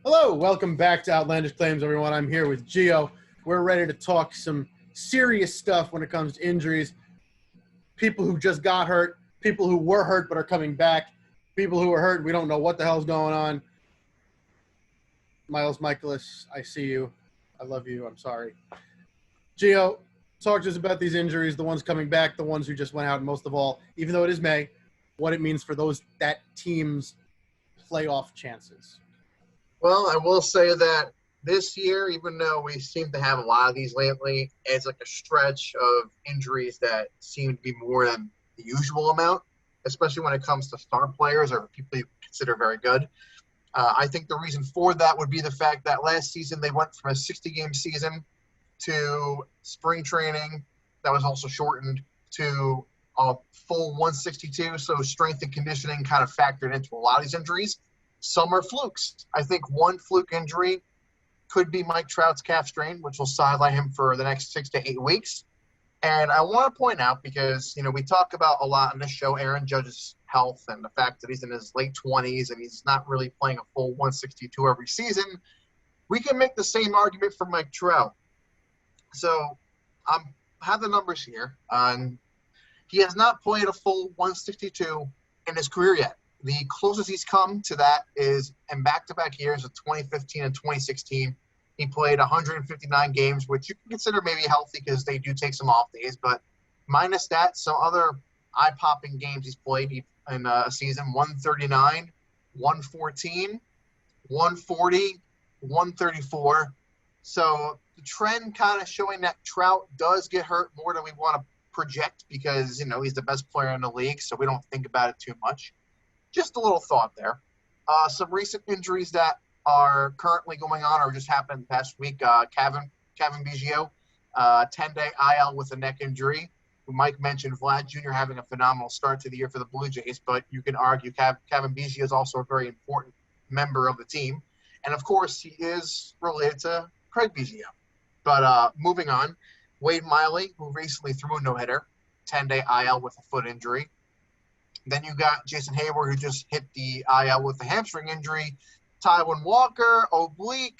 Hello, welcome back to Outlandish Claims, everyone. I'm here with Gio. We're ready to talk some serious stuff when it comes to injuries. People who just got hurt, people who were hurt but are coming back, people who are hurt, we don't know what the hell's going on. Mikolas, I see you. I love you. I'm sorry. Gio, talk to us about these injuries, the ones coming back, the ones who just went out, and most of all, even though it is May, what it means for that team's playoff chances. Well, I will say that this year, even though we seem to have a lot of these lately, it's like a stretch of injuries that seem to be more than the usual amount, especially when it comes to star players or people you consider very good. I think the reason for that would be the fact that last season they went from a 60-game season to spring training that was also shortened to a full 162, so strength and conditioning kind of factored into a lot of these injuries. Some are flukes. I think one fluke injury could be Mike Trout's calf strain, which will sideline him for the next 6 to 8 weeks. And I want to point out, because, we talk about a lot on this show, Aaron Judge's health and the fact that he's in his late 20s and he's not really playing a full 162 every season. We can make the same argument for Mike Trout. So I have the numbers here. He has not played a full 162 in his career yet. The closest he's come to that is in back-to-back years of 2015 and 2016. He played 159 games, which you can consider maybe healthy because they do take some off days. But minus that, some other eye-popping games he's played in a season: 139, 114, 140, 134. So the trend kind of showing that Trout does get hurt more than we want to project because, he's the best player in the league, so we don't think about it too much. Just a little thought there. Some recent injuries that are currently going on or just happened the past week. Kevin Biggio, 10-day IL with a neck injury. Mike mentioned Vlad Jr. having a phenomenal start to the year for the Blue Jays, but you can argue Kevin Biggio is also a very important member of the team. And, of course, he is related to Craig Biggio. But moving on, Wade Miley, who recently threw a no-hitter, 10-day IL with a foot injury. Then you got Jason Hayward, who just hit the IL with a hamstring injury. Taijuan Walker, oblique.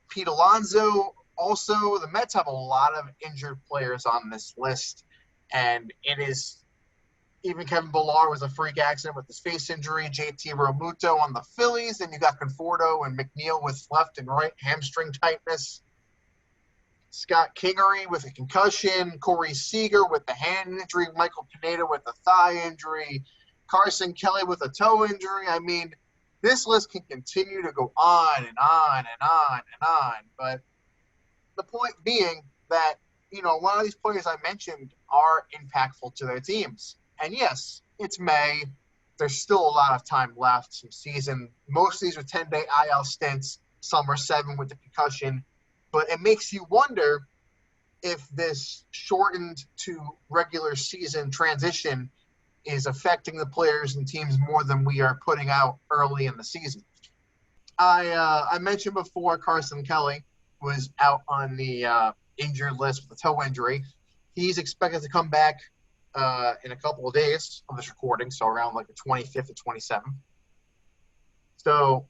Pete Alonso. Also, the Mets have a lot of injured players on this list. And it is – even Kevin Pillar was a freak accident with his face injury. JT Realmuto on the Phillies. Then you got Conforto and McNeil with left and right hamstring tightness. Scott Kingery with a concussion, Corey Seager with the hand injury, Michael Pineda with a thigh injury, Carson Kelly with a toe injury. I mean, this list can continue to go on and on and on and on. But the point being that, a lot of these players I mentioned are impactful to their teams. And yes, it's May. There's still a lot of time left, some season. Most of these are 10-day IL stints. Some are 7 with the concussion. But it makes you wonder if this shortened to regular season transition is affecting the players and teams more than we are putting out early in the season. I mentioned before Carson Kelly was out on the injured list with a toe injury. He's expected to come back in a couple of days of this recording, so around like the 25th or 27th. So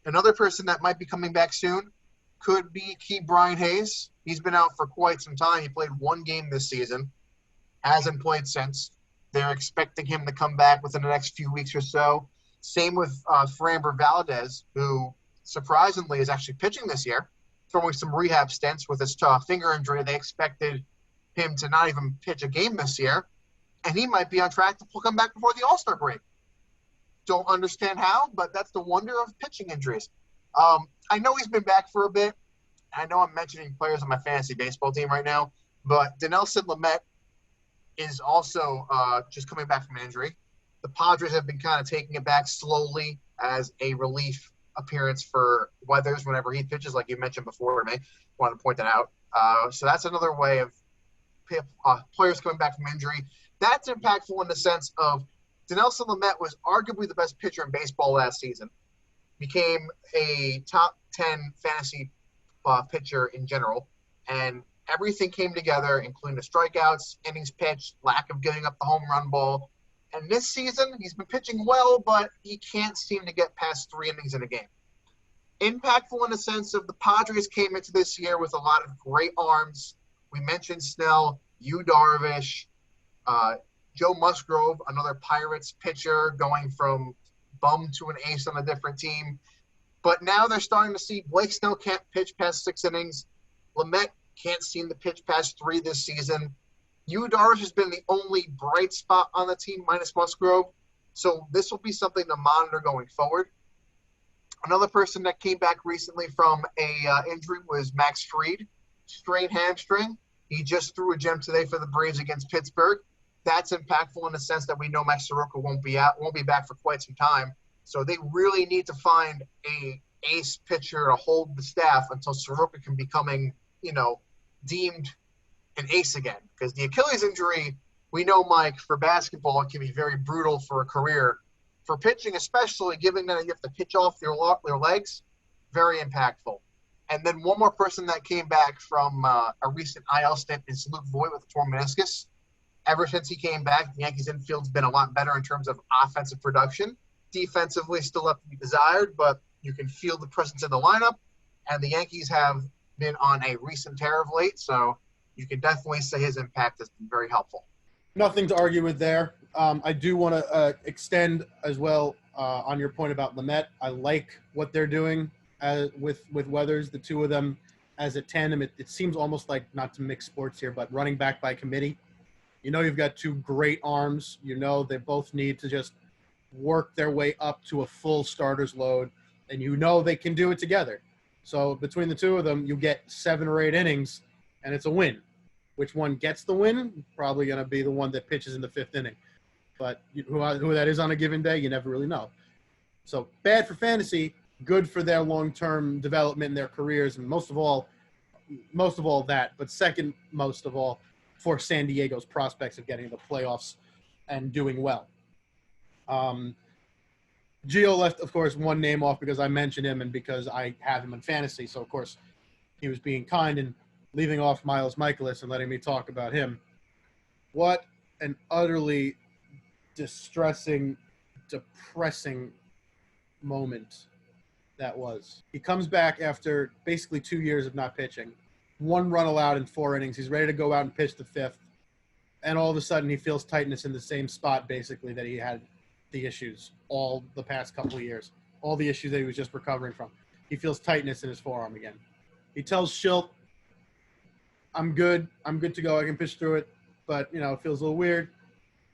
another person that might be coming back soon could be Brian Hayes. He's been out for quite some time. He played 1 game this season, hasn't played since. They're expecting him to come back within the next few weeks or so. Same with Framber Valdez, who surprisingly is actually pitching this year, throwing some rehab stints with his finger injury. They expected him to not even pitch a game this year, and he might be on track to come back before the All-Star break. Don't understand how, but that's the wonder of pitching injuries. I know he's been back for a bit. I know I'm mentioning players on my fantasy baseball team right now, but Dinelson Lamet is also just coming back from an injury. The Padres have been kind of taking it back slowly as a relief appearance for Weathers whenever he pitches, like you mentioned before, May. Wanted to point that out. So that's another way of players coming back from injury. That's impactful in the sense of Dinelson Lamet was arguably the best pitcher in baseball last season. Became a top 10 fantasy pitcher in general, and everything came together, including the strikeouts, innings pitched, lack of giving up the home run ball. And this season, he's been pitching well, but he can't seem to get past 3 innings in a game. Impactful in the sense of the Padres came into this year with a lot of great arms. We mentioned Snell, Yu Darvish, uh, Joe Musgrove, another Pirates pitcher going from bum to an ace on a different team. But now they're starting to see Blake Snell can't pitch past 6 innings. Lamet can't seem to pitch past 3 this season. Yu Darvish has been the only bright spot on the team minus Musgrove. So this will be something to monitor going forward. Another person that came back recently from a injury was Max Fried, strained hamstring. He just threw a gem today for the Braves against Pittsburgh. That's impactful in the sense that we know Max Soroka won't be back for quite some time. So they really need to find a ace pitcher to hold the staff until Soroka can becoming, deemed an ace again. Because the Achilles injury, we know, Mike, for basketball, it can be very brutal for a career. For pitching, especially, given that you have to pitch off your legs, very impactful. And then one more person that came back from a recent IL stint is Luke Voigt with a torn meniscus. Ever since he came back, the Yankees infield's been a lot better in terms of offensive production. Defensively, still left to be desired, but you can feel the presence in the lineup. And the Yankees have been on a recent tear of late, so you can definitely say his impact has been very helpful. Nothing to argue with there. I do want to extend as well on your point about Lamet. I like what they're doing with Weathers, the two of them as a tandem. It seems almost like, not to mix sports here, but running back by committee. You've got two great arms. They both need to just work their way up to a full starter's load, and they can do it together. So between the two of them, you get 7 or 8 innings, and it's a win. Which one gets the win? Probably going to be the one that pitches in the 5th inning. But who that is on a given day, you never really know. So bad for fantasy, good for their long-term development in their careers, and most of all that, but second most of all, for San Diego's prospects of getting the playoffs and doing well. Gio left, of course, one name off because I mentioned him and because I have him in fantasy. So, of course, he was being kind and leaving off Mikolas and letting me talk about him. What an utterly distressing, depressing moment that was. He comes back after basically 2 years of not pitching. 1 run allowed in 4 innings. He's ready to go out and pitch the 5th. And all of a sudden he feels tightness in the same spot, basically, that he had the issues all the past couple of years. All the issues that he was just recovering from. He feels tightness in his forearm again. He tells Schilt, I'm good to go. I can pitch through it. But, it feels a little weird.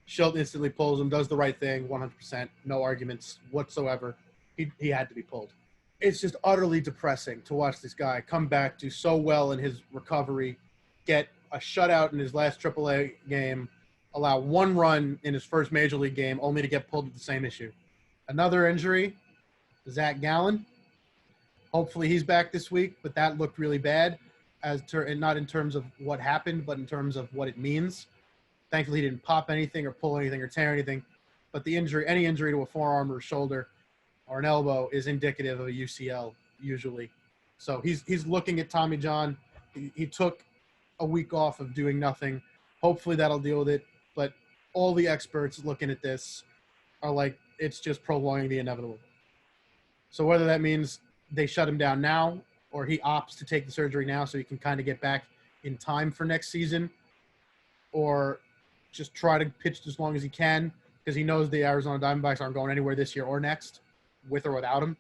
Schilt instantly pulls him, does the right thing, 100%. No arguments whatsoever. He had to be pulled. It's just utterly depressing to watch this guy come back, do so well in his recovery, get a shutout in his last AAA game, allow 1 run in his first major league game, only to get pulled with the same issue. Another injury, Zach Gallen. Hopefully he's back this week, but that looked really bad, and not in terms of what happened, but in terms of what it means. Thankfully, he didn't pop anything or pull anything or tear anything, but any injury to a forearm or a shoulder or an elbow is indicative of a UCL usually. So he's looking at Tommy John. He took a week off of doing nothing. Hopefully that'll deal with it. But all the experts looking at this are like, it's just prolonging the inevitable. So whether that means they shut him down now or he opts to take the surgery now so he can kind of get back in time for next season, or just try to pitch as long as he can because he knows the Arizona Diamondbacks aren't going anywhere this year or next, with or without him.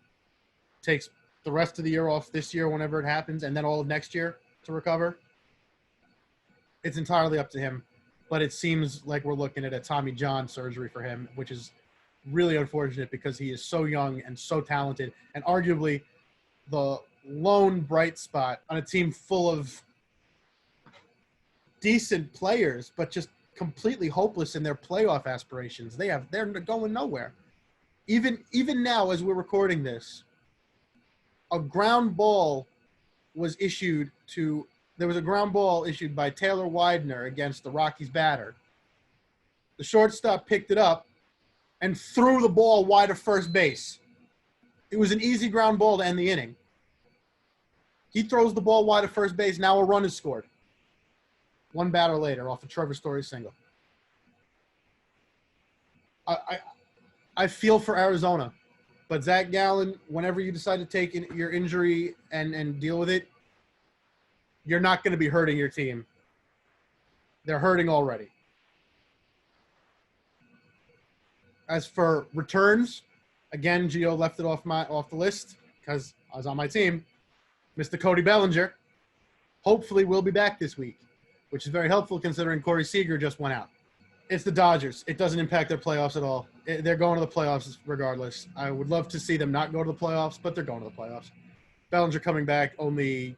Takes the rest of the year off this year whenever it happens, and then all of next year to recover. It's entirely up to him, but it seems like we're looking at a Tommy John surgery for him, which is really unfortunate because he is so young and so talented, and arguably the lone bright spot on a team full of decent players, but just completely hopeless in their playoff aspirations. They're going nowhere. Even now, as we're recording this, a ground ball was issued by Taylor Widener against the Rockies batter. The shortstop picked it up and threw the ball wide of first base. It was an easy ground ball to end the inning. He throws the ball wide of first base. Now a run is scored. 1 batter later off a Trevor Story single. I feel for Arizona, But Zach Gallen, whenever you decide to take your injury and deal with it, you're not going to be hurting your team. They're hurting already. As for returns, again, Gio left it off the list because I was on my team. Mr. Cody Bellinger, hopefully will be back this week, which is very helpful considering Corey Seager just went out. It's the Dodgers. It doesn't impact their playoffs at all. They're going to the playoffs regardless. I would love to see them not go to the playoffs, but they're going to the playoffs. Bellinger coming back only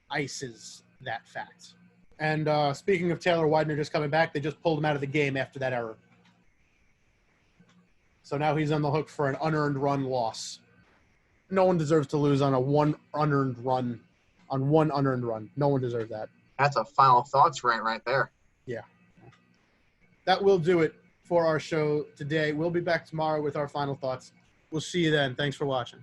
ices that fact. And speaking of Taylor Widener just coming back, they just pulled him out of the game after that error. So now he's on the hook for an unearned run loss. No one deserves to lose on one unearned run. No one deserves that. That's a final thoughts rant right there. Yeah. That will do it for our show today. We'll be back tomorrow with our final thoughts. We'll see you then. Thanks for watching.